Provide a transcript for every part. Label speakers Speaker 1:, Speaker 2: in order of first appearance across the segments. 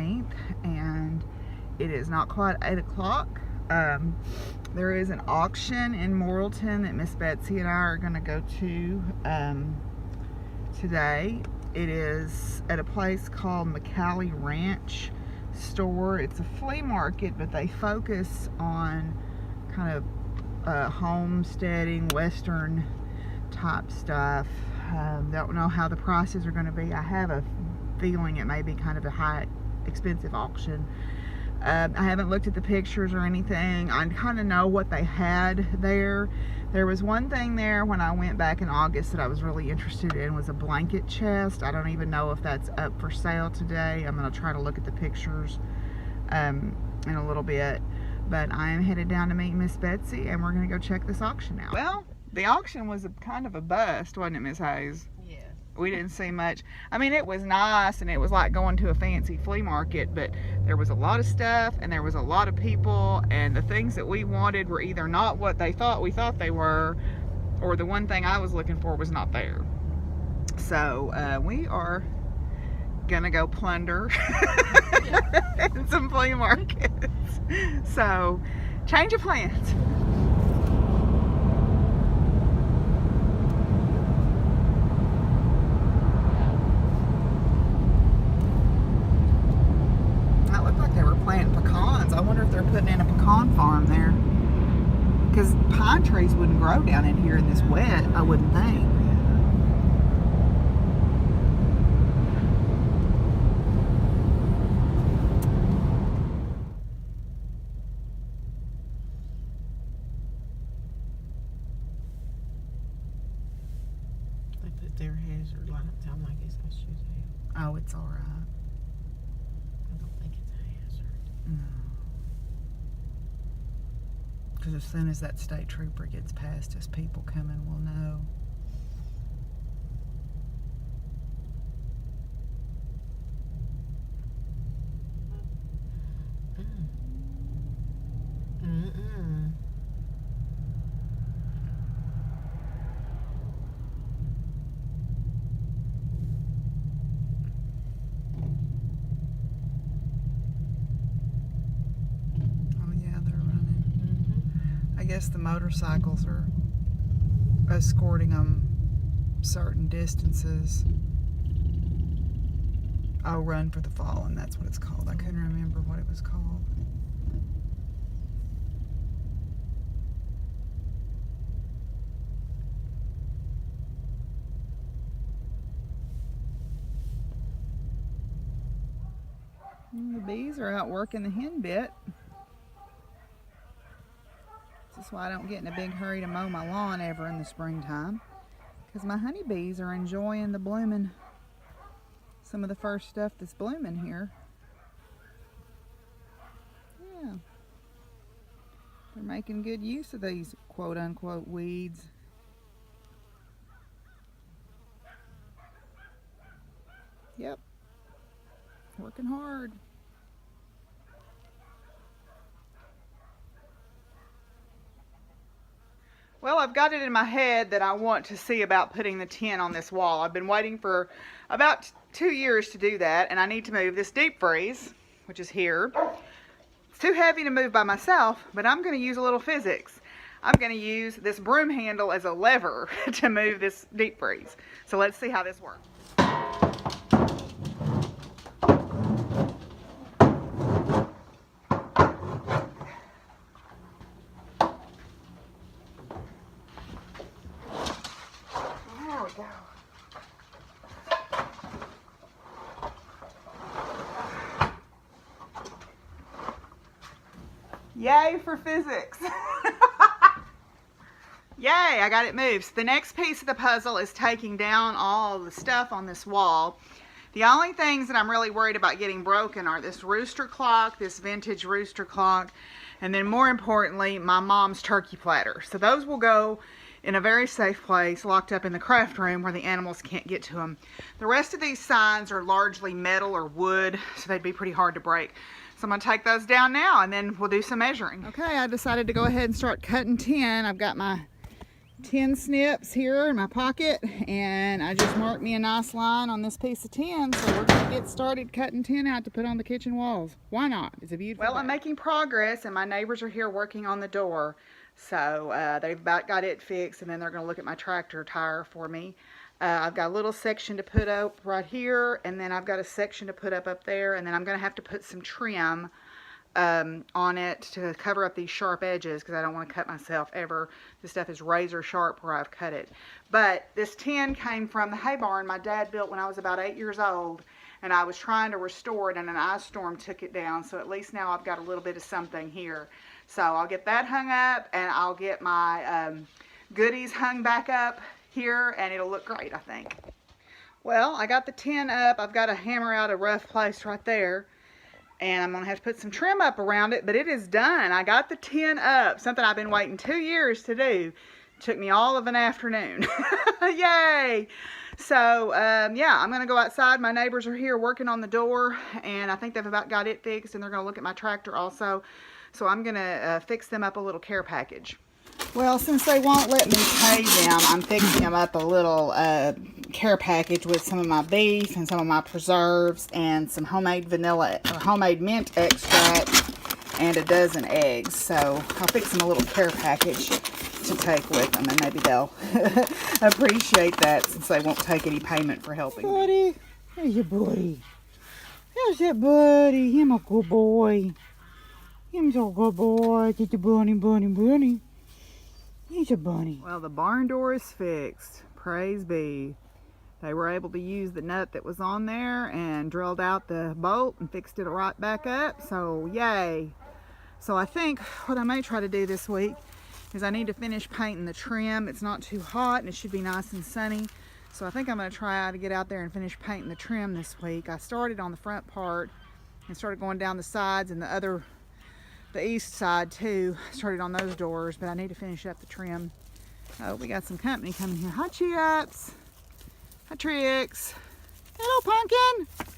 Speaker 1: 14th, and it is not quite 8 o'clock. There is an auction in Morrilton that Miss Betsy and I are going to go to today. It is at a place called McCallie Ranch Store. It's a flea market, but they focus on kind of homesteading, western type stuff. Don't know how the prices are going to be. I have a feeling it may be kind of a high, expensive auction. I haven't looked at the pictures or anything. I kind of know what they had there. There was one thing there when I went back in August that I was really interested in, was a blanket chest. I don't even know if that's up for sale today. I'm going to try to look at the pictures in a little bit. But I am headed down to meet Miss Betsy, and we're going to go check this auction out. Well, the auction was kind of a bust, wasn't it, Miss Hayes?
Speaker 2: Yeah.
Speaker 1: We didn't see much. I mean, it was nice, and it was like going to a fancy flea market, but there was a lot of stuff, and there was a lot of people, and the things that we wanted were either not what we thought they were, or the one thing I was looking for was not there. So we are gonna go plunder in some flea markets. So change of plans. That looked like they were planting pecans. I wonder if they're putting in a pecan farm there, because pine trees wouldn't grow down in here in this wet, I wouldn't think.
Speaker 2: Their hazard light up time, I guess I should have.
Speaker 1: Oh, it's all right.
Speaker 2: I don't think it's a hazard.
Speaker 1: No. Because as soon as that state trooper gets past us, people coming will know. I guess the motorcycles are escorting them certain distances. Oh, Run for the Fallen, that's what it's called. I couldn't remember what it was called. And the bees are out working the hen bit. This is why I don't get in a big hurry to mow my lawn ever in the springtime, because my honeybees are enjoying the blooming, some of the first stuff that's blooming here. Yeah, they're making good use of these quote-unquote weeds. Yep, working hard. Well, I've got it in my head that I want to see about putting the tent on this wall. I've been waiting for about 2 years to do that, and I need to move this deep freeze, which is here. It's too heavy to move by myself, but I'm going to use a little physics. I'm going to use this broom handle as a lever to move this deep freeze. So let's see how this works. Yay for physics. Yay, I got it moved. So the next piece of the puzzle is taking down all the stuff on this wall. The only things that I'm really worried about getting broken are this rooster clock, this vintage rooster clock, and then more importantly, my mom's turkey platter. So those will go in a very safe place, locked up in the craft room where the animals can't get to them. The rest of these signs are largely metal or wood, so they'd be pretty hard to break. So I'm going to take those down now, and then we'll do some measuring. Okay, I decided to go ahead and start cutting tin. I've got my tin snips here in my pocket, and I just marked me a nice line on this piece of tin, so we're going to get started cutting tin out to put on the kitchen walls. Why not? It's a beautiful day. I'm making progress, and my neighbors are here working on the door, so they've about got it fixed, and then they're going to look at my tractor tire for me. I've got a little section to put up right here, and then I've got a section to put up there, and then I'm going to have to put some trim on it to cover up these sharp edges, because I don't want to cut myself ever. This stuff is razor sharp where I've cut it. But this tin came from the hay barn my dad built when I was about 8 years old, and I was trying to restore it, and an ice storm took it down, so at least now I've got a little bit of something here. So I'll get that hung up, and I'll get my goodies hung back up here, and it'll look great, I think. Well, I got the tin up. I've got to hammer out a rough place right there, and I'm going to have to put some trim up around it, but it is done. I got the tin up, something I've been waiting 2 years to do. Took me all of an afternoon. Yay! So, yeah, I'm going to go outside. My neighbors are here working on the door, and I think they've about got it fixed, and they're going to look at my tractor also. So I'm going to fix them up a little care package. Well, since they won't let me pay them, I'm fixing them up a little care package with some of my beef and some of my preserves and some homemade vanilla or homemade mint extract and a dozen eggs. So I'll fix them a little care package to take with them, and maybe they'll appreciate that since they won't take any payment for helping. Buddy, there's your buddy. There's that buddy. Him a good boy. Him's a good boy. Get the bunny. He's a bunny. Well, the barn door is fixed. Praise be. They were able to use the nut that was on there and drilled out the bolt and fixed it right back up. So, yay. So I think what I may try to do this week is I need to finish painting the trim. It's not too hot and it should be nice and sunny. So I think I'm going to try to get out there and finish painting the trim this week. I started on the front part and started going down the sides, and the east side too. Started on those doors, but I need to finish up the trim. Oh, we got some company coming here. Hi, Chips. Hi, Trix. Hello, Pumpkin.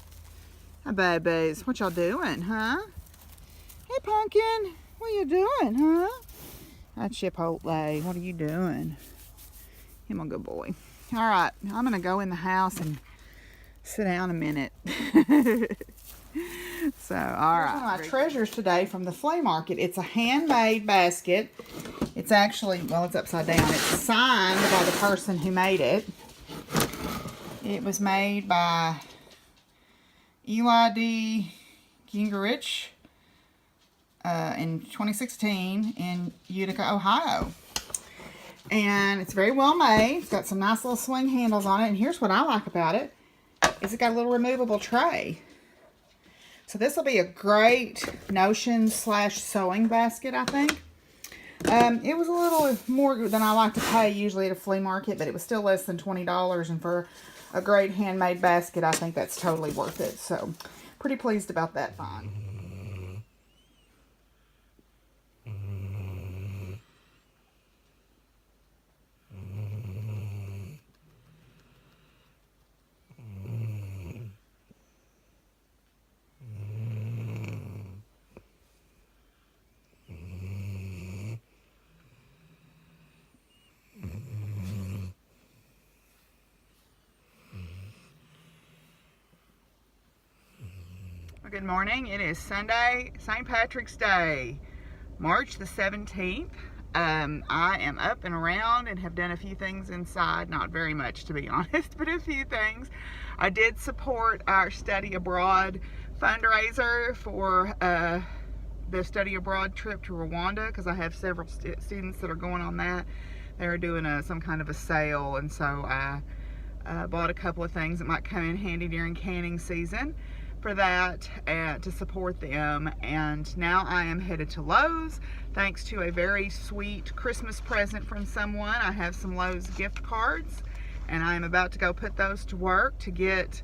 Speaker 1: Hi, babies. What y'all doing, huh? Hey, Pumpkin. What you doing, huh? Hi, Chipotle. What are you doing? Him a good boy. All right, I'm gonna go in the house and sit down a minute. So, all right. One of my treasures today from the flea market. It's a handmade basket. It's actually, well, it's upside down. It's signed by the person who made it. It was made by Eli D. Gingerich in 2016 in Utica, Ohio. And it's very well made. It's got some nice little swing handles on it. And here's what I like about it, is it got a little removable tray. So this will be a great notion / sewing basket, I think. It was a little more than I like to pay usually at a flea market, but it was still less than $20. And for a great handmade basket, I think that's totally worth it. So pretty pleased about that find. Good morning. It is Sunday, St. Patrick's Day, March the 17th. I am up and around and have done a few things inside. Not very much, to be honest, but a few things. I did support our study abroad fundraiser for the study abroad trip to Rwanda, because I have several students that are going on that. They're doing some kind of a sale, and so I bought a couple of things that might come in handy during canning season for that, to support them. And now I am headed to Lowe's thanks to a very sweet Christmas present from someone. I have some Lowe's gift cards, and I am about to go put those to work to get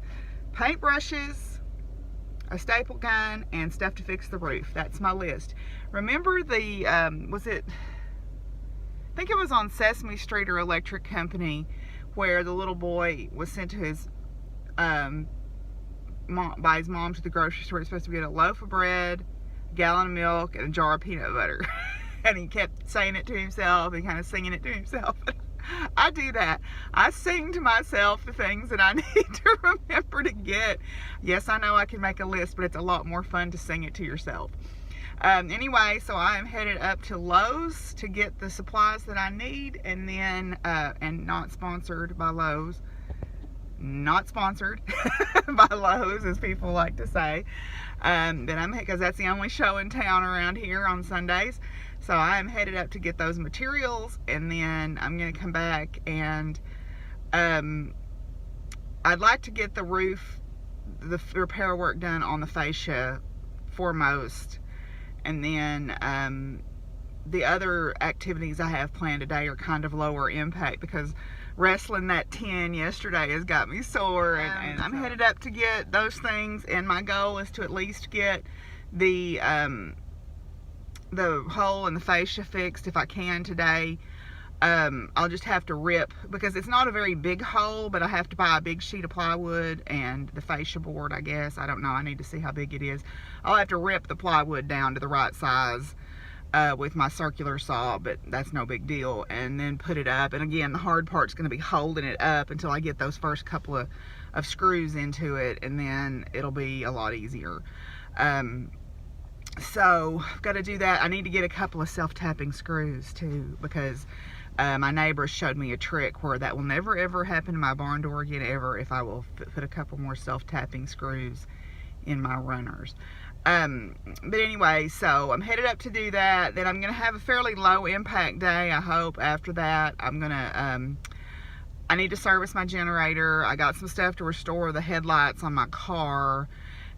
Speaker 1: paintbrushes, a staple gun, and stuff to fix the roof. That's my list. Remember the I think it was on Sesame Street or Electric Company, where the little boy was sent to his by his mom to the grocery store. He's supposed to get a loaf of bread, a gallon of milk, and a jar of peanut butter. And he kept saying it to himself and kind of singing it to himself. I do that. I sing to myself the things that I need to remember to get. Yes, I know I can make a list, but it's a lot more fun to sing it to yourself. Anyway, so I am headed up to Lowe's to get the supplies that I need, and then, and not sponsored by Lowe's. Not sponsored by Lowe's, as people like to say. Because that's the only show in town around here on Sundays. So I'm headed up to get those materials, and then I'm going to come back and I'd like to get the roof, the repair work done on the fascia foremost, and then the other activities I have planned today are kind of lower impact because wrestling that 10 yesterday has got me sore, and I'm headed up to get those things, and my goal is to at least get the hole in the fascia fixed if I can today. I'll just have to rip, because it's not a very big hole, but I have to buy a big sheet of plywood and the fascia board, I guess. I don't know. I need to see how big it is. I'll have to rip the plywood down to the right size with my circular saw, but that's no big deal, and then put it up. And again, the hard part's going to be holding it up until I get those first couple of screws into it, and then it'll be a lot easier. So I've got to do that. I need to get a couple of self-tapping screws too, because my neighbor showed me a trick where that will never ever happen to my barn door again ever if I will put a couple more self-tapping screws in my runners. But anyway, so I'm headed up to do that. Then I'm going to have a fairly low impact day, I hope. After that, I'm going to, I need to service my generator. I got some stuff to restore the headlights on my car.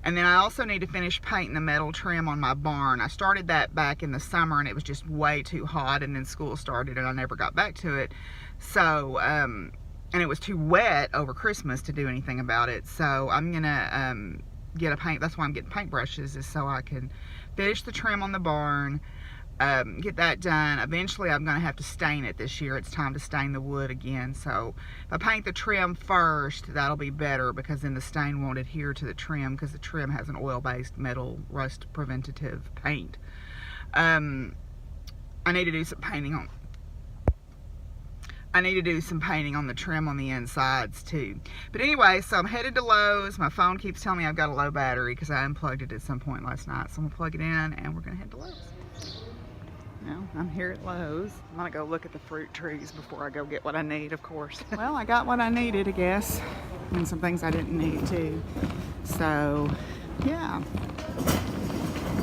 Speaker 1: And then I also need to finish painting the metal trim on my barn. I started that back in the summer, and it was just way too hot, and then school started and I never got back to it. So, and it was too wet over Christmas to do anything about it. So I'm gonna get a paint, that's why I'm getting paintbrushes, is so I can finish the trim on the barn, get that done. Eventually I'm gonna have to stain it this year. It's time to stain the wood again. So if I paint the trim first, that'll be better, because then the stain won't adhere to the trim, because the trim has an oil-based metal rust preventative paint. I need to do some painting on the trim on the insides too. But anyway, so I'm headed to Lowe's. My phone keeps telling me I've got a low battery because I unplugged it at some point last night. So I'm gonna plug it in and we're gonna head to Lowe's. Now, I'm here at Lowe's. I'm gonna go look at the fruit trees before I go get what I need, of course. Well, I got what I needed, I guess. And some things I didn't need too. So, yeah.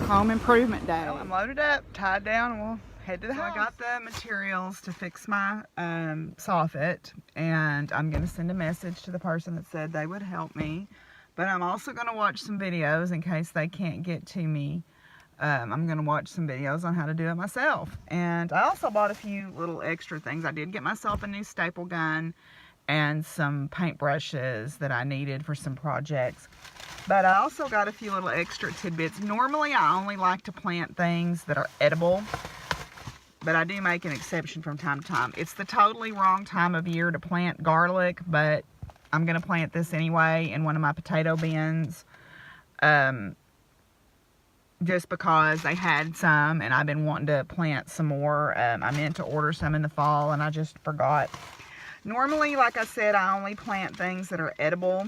Speaker 1: Home improvement day. Well, I'm loaded up, tied down, and we'll head to the house. I got the materials to fix my soffit, and I'm gonna send a message to the person that said they would help me. But I'm also gonna watch some videos in case they can't get to me. I'm gonna watch some videos on how to do it myself. And I also bought a few little extra things. I did get myself a new staple gun and some paint brushes that I needed for some projects. But I also got a few little extra tidbits. Normally I only like to plant things that are edible, but I do make an exception from time to time. It's the totally wrong time of year to plant garlic, but I'm gonna plant this anyway in one of my potato bins. Just because they had some and I've been wanting to plant some more. I meant to order some in the fall and I just forgot. Normally, like I said, I only plant things that are edible,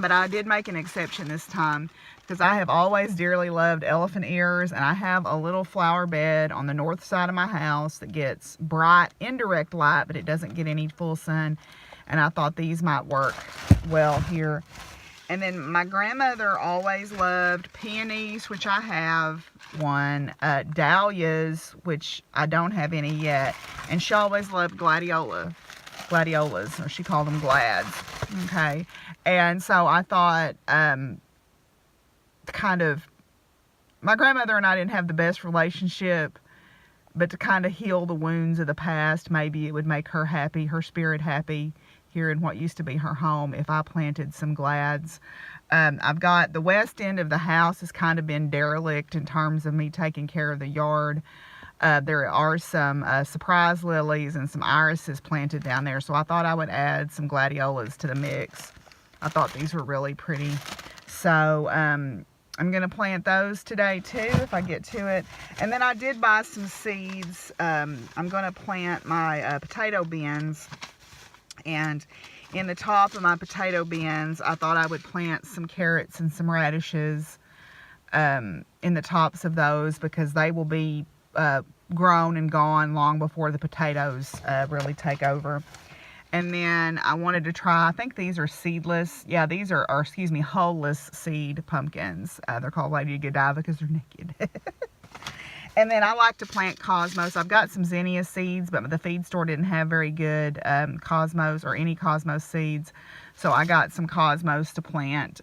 Speaker 1: but I did make an exception this time because I have always dearly loved elephant ears, and I have a little flower bed on the north side of my house that gets bright indirect light, but it doesn't get any full sun, and I thought these might work well here. And then my grandmother always loved peonies, which I have one, dahlias, which I don't have any yet, and she always loved gladiolas, or she called them glads, okay? And so I thought, my grandmother and I didn't have the best relationship, but to kind of heal the wounds of the past, maybe it would make her happy, her spirit happy, here in what used to be her home, if I planted some glads. I've got the west end of the house has kind of been derelict in terms of me taking care of the yard. There are some surprise lilies and some irises planted down there, so I thought I would add some gladiolas to the mix. I thought these were really pretty. So I'm going to plant those today too if I get to it. And then I did buy some seeds. I'm going to plant my potato bins. And in the top of my potato bins, I thought I would plant some carrots and some radishes in the tops of those, because they will be grown and gone long before the potatoes really take over. And then I wanted to try, I think these are seedless. Yeah, these are excuse me, hull-less seed pumpkins. They're called Lady Godiva because they're naked. And then I like to plant cosmos. I've got some zinnia seeds, but the feed store didn't have very good cosmos or any cosmos seeds. So I got some cosmos to plant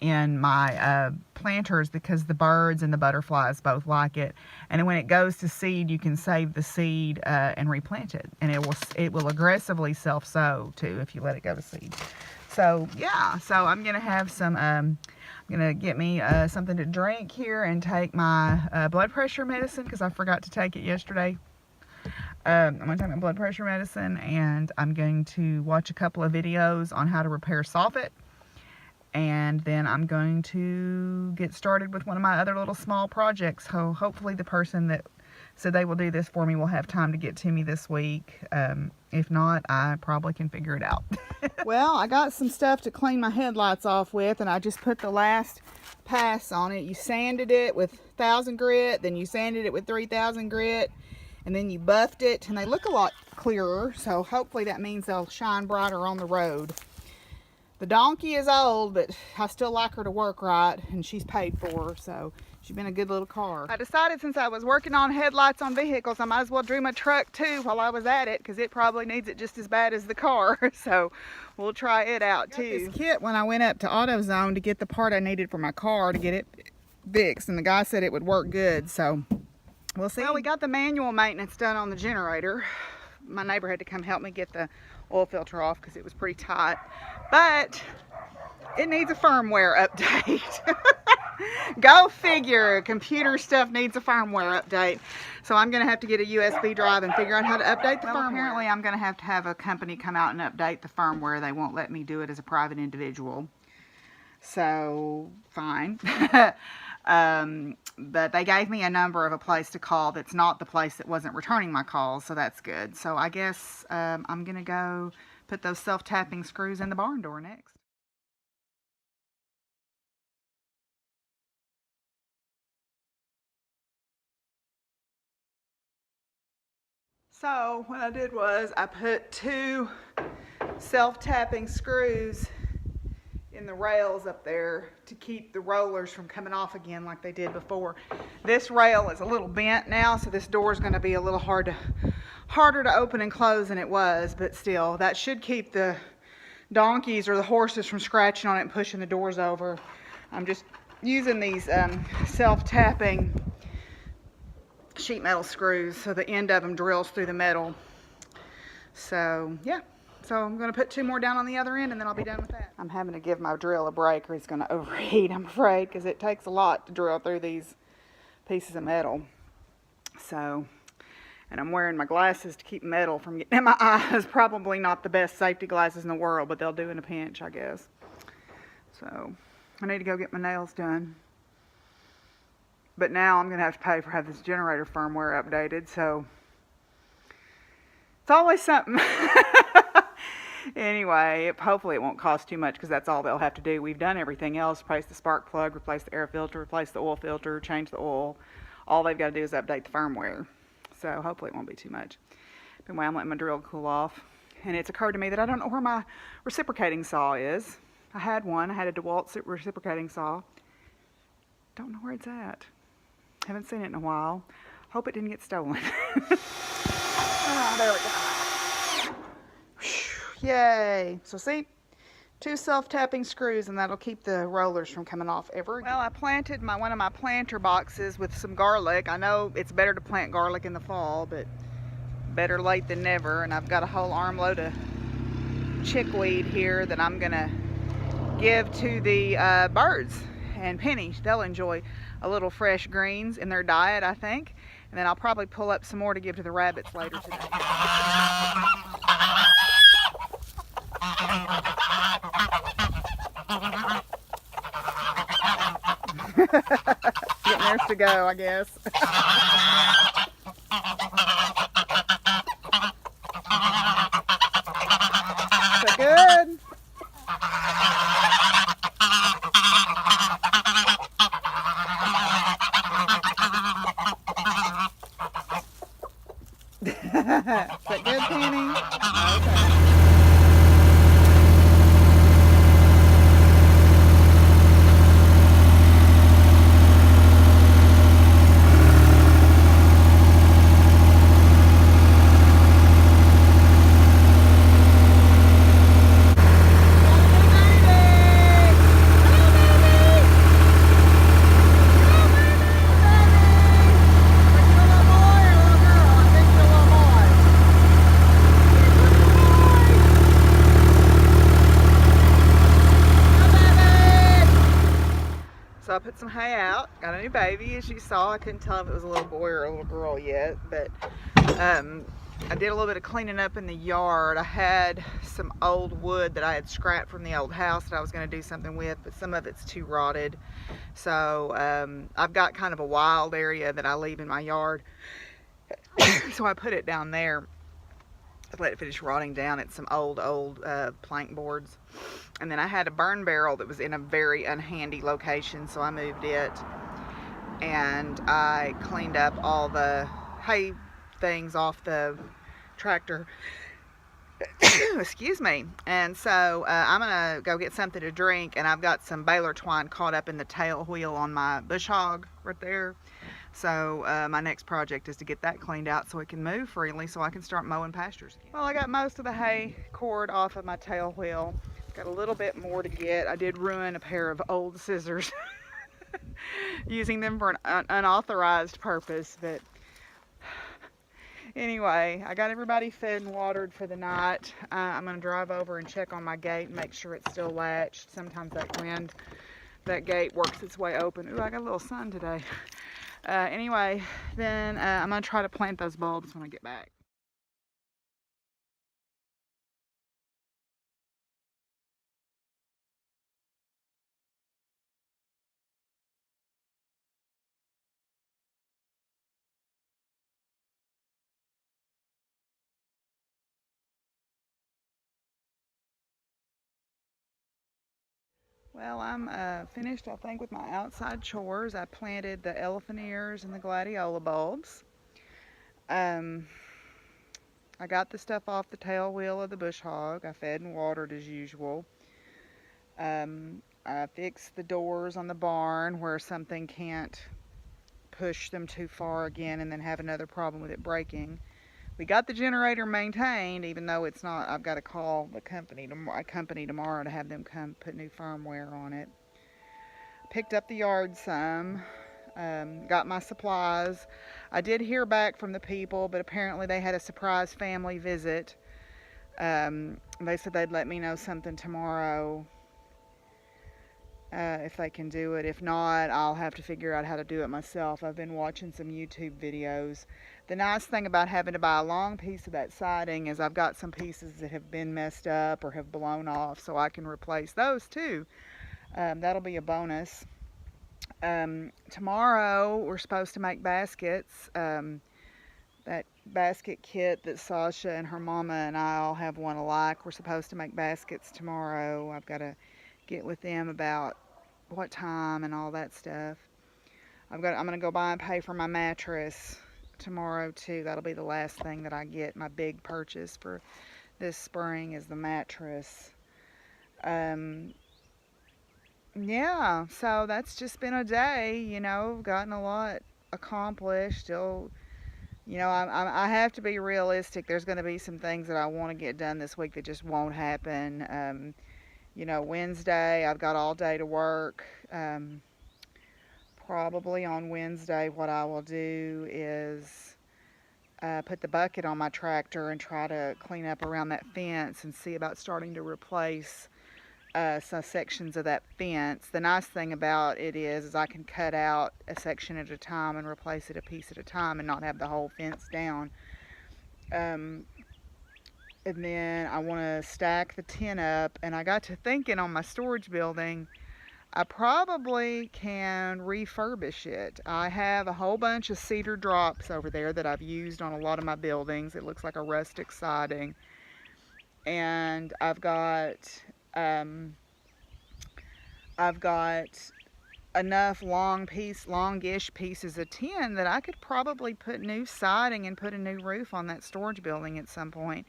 Speaker 1: in my planters, because the birds and the butterflies both like it. And then when it goes to seed, you can save the seed and replant it, and it will aggressively self-sow too if you let it go to seed. So yeah, so I'm gonna have some I'm gonna get me something to drink here and take my blood pressure medicine, because I forgot to take it yesterday. I'm going to take my blood pressure medicine, and I'm going to watch a couple of videos on how to repair soffit. And then I'm going to get started with one of my other little small projects. So hopefully the person that said they will do this for me will have time to get to me this week. If not, I probably can figure it out. Well, I got some stuff to clean my headlights off with, and I just put the last pass on it. You sanded it with 1000 grit, then you sanded it with 3000 grit, and then you buffed it, and they look a lot clearer. So hopefully that means they'll shine brighter on the road. The donkey is old, but I still like her to work right, and she's paid for, so she's been a good little car. I decided, since I was working on headlights on vehicles, I might as well do my truck too while I was at it, because it probably needs it just as bad as the car. So we'll try it out too. I got this kit when I went up to AutoZone to get the part I needed for my car to get it fixed, and the guy said it would work good, so we'll see. Well, we got the manual maintenance done on the generator. My neighbor had to come help me get the oil filter off because it was pretty tight, but it needs a firmware update. Go figure, computer stuff needs a firmware update. So I'm going to have to get a USB drive and figure out how to update the firmware. Apparently I'm going to have a company come out and update the firmware. They won't let me do it as a private individual. So, fine. But they gave me a number of a place to call that's not the place that wasn't returning my calls, so that's good. So I guess I'm going to go put those self-tapping screws in the barn door next. So what I did was I put 2 self-tapping screws in the rails up there to keep the rollers from coming off again like they did before. This rail is a little bent now, so this door is going to be a little harder to open and close than it was, but still, that should keep the donkeys or the horses from scratching on it and pushing the doors over. I'm just using these self-tapping sheet metal screws, so the end of them drills through the metal. So yeah. So I'm going to put 2 more down on the other end, and then I'll be done with that. I'm having to give my drill a break or it's going to overheat, I'm afraid, because it takes a lot to drill through these pieces of metal. So, and I'm wearing my glasses to keep metal from getting in my eyes. Probably not the best safety glasses in the world, but they'll do in a pinch, I guess. So I need to go get my nails done. But now I'm going to have to pay for having this generator firmware updated, so it's always something. Anyway, hopefully it won't cost too much, because that's all they'll have to do. We've done everything else: replace the spark plug, replace the air filter, replace the oil filter, change the oil. All they've got to do is update the firmware. So hopefully it won't be too much. But anyway, I'm letting my drill cool off. And it's occurred to me that I don't know where my reciprocating saw is. I had one. I had a DeWalt reciprocating saw. Don't know where it's at. Haven't seen it in a while. Hope it didn't get stolen. Oh, there we go. Yay. So see, 2 self-tapping screws, and that'll keep the rollers from coming off ever again. Well, I planted one of my planter boxes with some garlic. I know it's better to plant garlic in the fall, but better late than never. And I've got a whole armload of chickweed here that I'm gonna give to the birds and Penny. They'll enjoy a little fresh greens in their diet, I think. And then I'll probably pull up some more to give to the rabbits later today. Getting theirs to go, I guess. So good. Is that good, Penny? Okay. So I put some hay out, got a new baby, as you saw. I couldn't tell if it was a little boy or a little girl yet, but I did a little bit of cleaning up in the yard. I had some old wood that I had scrapped from the old house that I was going to do something with, but some of it's too rotted. So I've got kind of a wild area that I leave in my yard. So I put it down there. I let it finish rotting down. It's some old plank boards. And then I had a burn barrel that was in a very unhandy location, so I moved it. And I cleaned up all the hay things off the tractor. Excuse me. And so I'm gonna go get something to drink, and I've got some baler twine caught up in the tail wheel on my bush hog right there. So my next project is to get that cleaned out so it can move freely, so I can start mowing pastures again. Well, I got most of the hay cord off of my tail wheel. Got a little bit more to get. I did ruin a pair of old scissors using them for an unauthorized purpose, but anyway, I got everybody fed and watered for the night. I'm going to drive over and check on my gate and make sure it's still latched. Sometimes that gate works its way open. Ooh, I got a little sun today. Anyway, then I'm going to try to plant those bulbs when I get back. Well, I'm finished, I think, with my outside chores. I planted the elephant ears and the gladiola bulbs. I got the stuff off the tail wheel of the bush hog. I fed and watered as usual. I fixed the doors on the barn where something can't push them too far again and then have another problem with it breaking. We got the generator maintained, even though it's not. I've got to call the company tomorrow to have them come put new firmware on it. Picked up the yard some. Got my supplies. I did hear back from the people, but apparently they had a surprise family visit. They said they'd let me know something tomorrow if they can do it. If not, I'll have to figure out how to do it myself. I've been watching some YouTube videos. The nice thing about having to buy a long piece of that siding is I've got some pieces that have been messed up or have blown off, so I can replace those too. That'll be a bonus. Tomorrow we're supposed to make baskets. That basket kit that Sasha and her mama and I all have one alike. We're supposed to make baskets tomorrow. I've got to get with them about what time and all that stuff. I'm gonna go buy and pay for my mattress tomorrow too. That'll be the last thing that I get. My big purchase for this spring is the mattress. Yeah, so that's just been a day, you know, gotten a lot accomplished. Still, you know, I have to be realistic. There's going to be some things that I want to get done this week that just won't happen. You know, Wednesday, I've got all day to work. Probably on Wednesday, what I will do is put the bucket on my tractor and try to clean up around that fence and see about starting to replace some sections of that fence. The nice thing about it is I can cut out a section at a time and replace it a piece at a time and not have the whole fence down. And then I want to stack the tin up, and I got to thinking on my storage building, I probably can refurbish it. I have a whole bunch of cedar drops over there that I've used on a lot of my buildings. It looks like a rustic siding. And um, I've got enough longish pieces of tin that I could probably put new siding and put a new roof on that storage building at some point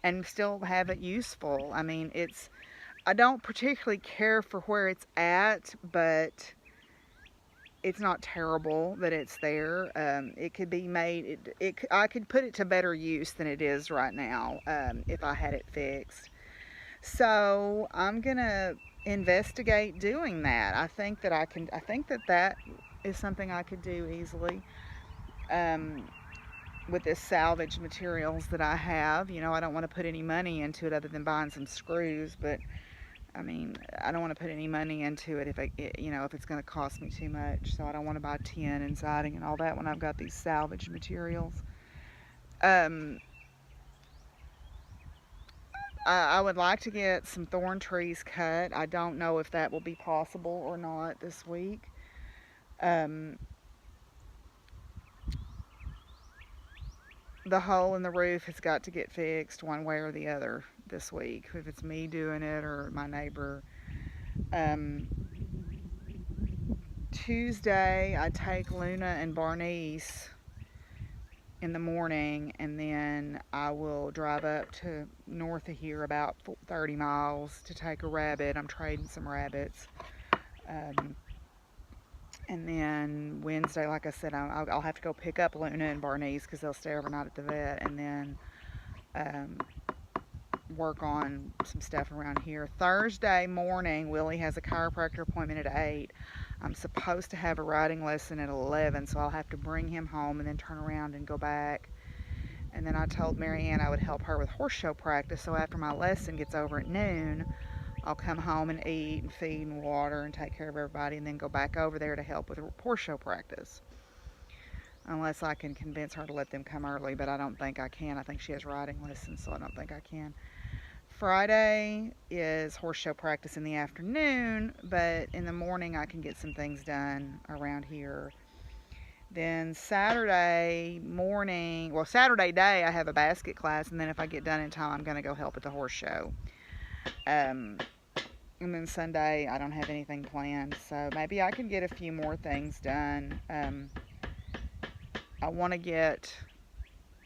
Speaker 1: and still have it useful. I mean, I don't particularly care for where it's at, but it's not terrible that it's there. It could be made, I could put it to better use than it is right now, if I had it fixed. So I'm gonna investigate doing that. I think that is something I could do easily, with this salvage materials that I have. You know, I don't want to put any money into it other than buying some screws, but I mean, I don't want to put any money into it if it's going to cost me too much. So I don't want to buy tin and siding and all that when I've got these salvage materials. I would like to get some thorn trees cut. I don't know if that will be possible or not this week. The hole in the roof has got to get fixed one way or the other this week, if it's me doing it or my neighbor. Tuesday, I take Luna and Barnice in the morning, and then I will drive up to north of here about 30 miles to take a rabbit. I'm trading some rabbits. And then Wednesday, like I said, I'll have to go pick up Luna and Barnice because they'll stay overnight at the vet, and then work on some stuff around here. Thursday morning, Willie has a chiropractor appointment at 8. I'm supposed to have a riding lesson at 11, so I'll have to bring him home and then turn around and go back. And then I told Marianne I would help her with horse show practice, so after my lesson gets over at noon, I'll come home and eat and feed and water and take care of everybody, and then go back over there to help with horse show practice. Unless I can convince her to let them come early, but I don't think I can. I think she has riding lessons, so I don't think I can. Friday is horse show practice in the afternoon, but in the morning I can get some things done around here. Then Saturday day I have a basket class, and then if I get done in time, I'm going to go help at the horse show. And then Sunday I don't have anything planned, so maybe I can get a few more things done. I want to get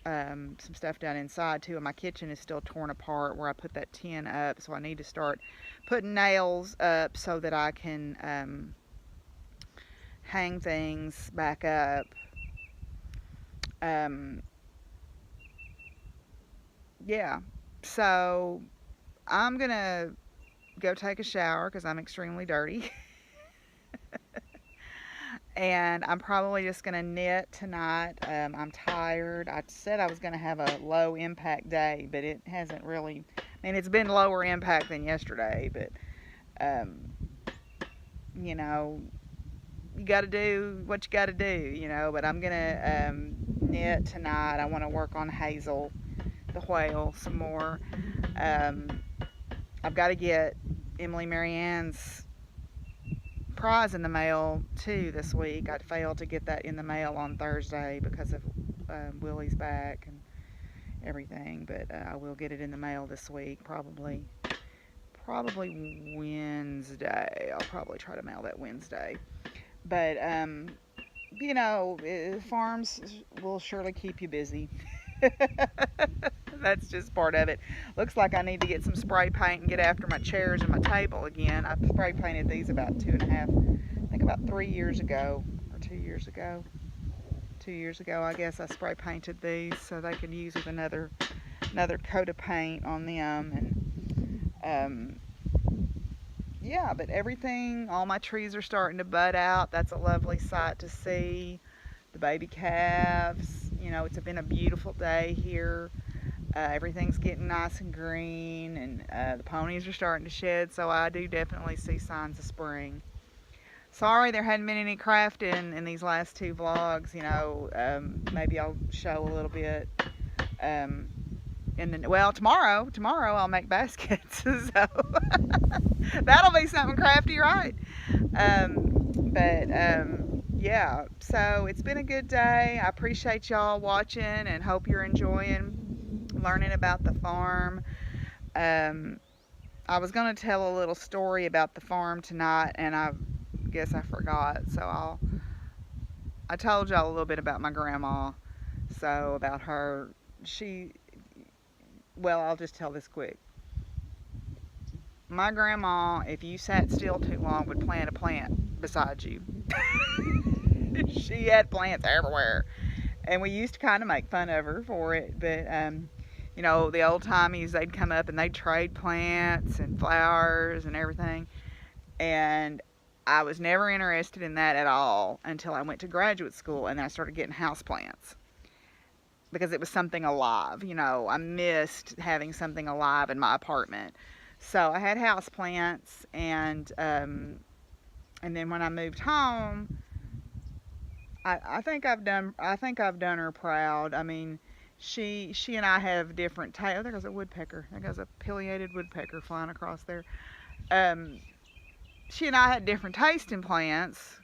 Speaker 1: some stuff done inside too, and my kitchen is still torn apart where I put that tin up, so I need to start putting nails up so that I can hang things back up. Yeah, so I'm gonna go take a shower because I'm extremely dirty. And I'm probably just going to knit tonight. I'm tired. I said I was going to have a low impact day, but it hasn't really. I mean, it's been lower impact than yesterday, but, you know, you got to do what you got to do, you know. But I'm going to knit tonight. I want to work on Hazel, the whale, some more. I've got to get Emily Marianne's prize in the mail too this week. I failed to get that in the mail on Thursday because of Willie's back and everything, but I will get it in the mail this week, probably Wednesday. I'll probably try to mail that Wednesday. But you know, farms will surely keep you busy. That's just part of it. Looks like I need to get some spray paint and get after my chairs and my table again. I spray painted these about 3 years ago, or 2 years ago. 2 years ago, I guess I spray painted these so they could use with another coat of paint on them. And yeah, but all my trees are starting to bud out. That's a lovely sight to see. The baby calves, you know, it's been a beautiful day here. Everything's getting nice and green, and the ponies are starting to shed, so I do definitely see signs of spring. Sorry there hadn't been any crafting in these last 2 vlogs, you know. Maybe I'll show a little bit. And then, well, tomorrow I'll make baskets. So That'll be something crafty, right? Yeah, so it's been a good day. I appreciate y'all watching and hope you're enjoying learning about the farm. Um, I was going to tell a little story about the farm tonight, and I guess I forgot. So I told y'all a little bit about my grandma. So about her, well, I'll just tell this quick. My grandma, if you sat still too long, would plant a plant beside you. She had plants everywhere. And we used to kind of make fun of her for it. But, you know, the old timies, they'd come up and they'd trade plants and flowers and everything. And I was never interested in that at all until I went to graduate school and I started getting houseplants. Because it was something alive, you know. I missed having something alive in my apartment. So I had houseplants, and then when I moved home, I think I've done her proud. I mean, she and I have different tastes. Oh, there goes a woodpecker. There goes a pileated woodpecker flying across there. She and I had different taste in plants.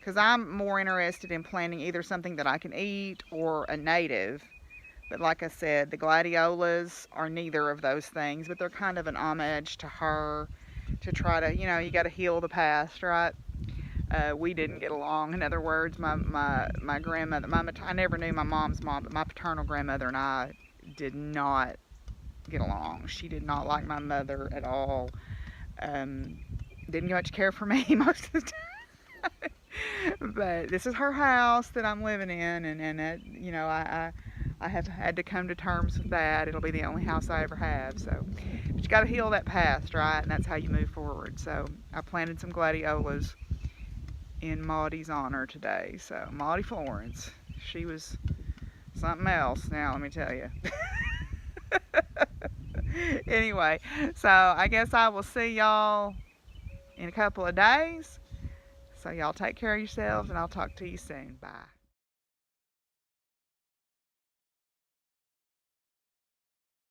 Speaker 1: Because I'm more interested in planting either something that I can eat or a native. But like I said, the gladiolas are neither of those things, but they're kind of an homage to her to try to, you know, you got to heal the past, right? We didn't get along. In other words, my grandmother, I never knew my mom's mom, but my paternal grandmother and I did not get along. She did not like my mother at all. Didn't much care for me most of the time. But this is her house that I'm living in, and you know, I have had to come to terms with that. It'll be the only house I ever have. So, but you got to heal that past, right? And that's how you move forward. So I planted some gladiolas in Maudie's honor today. So Maudie Florence, she was something else. Now let me tell you. Anyway, so I guess I will see y'all in a couple of days. So y'all take care of yourselves, and I'll talk to you soon. Bye.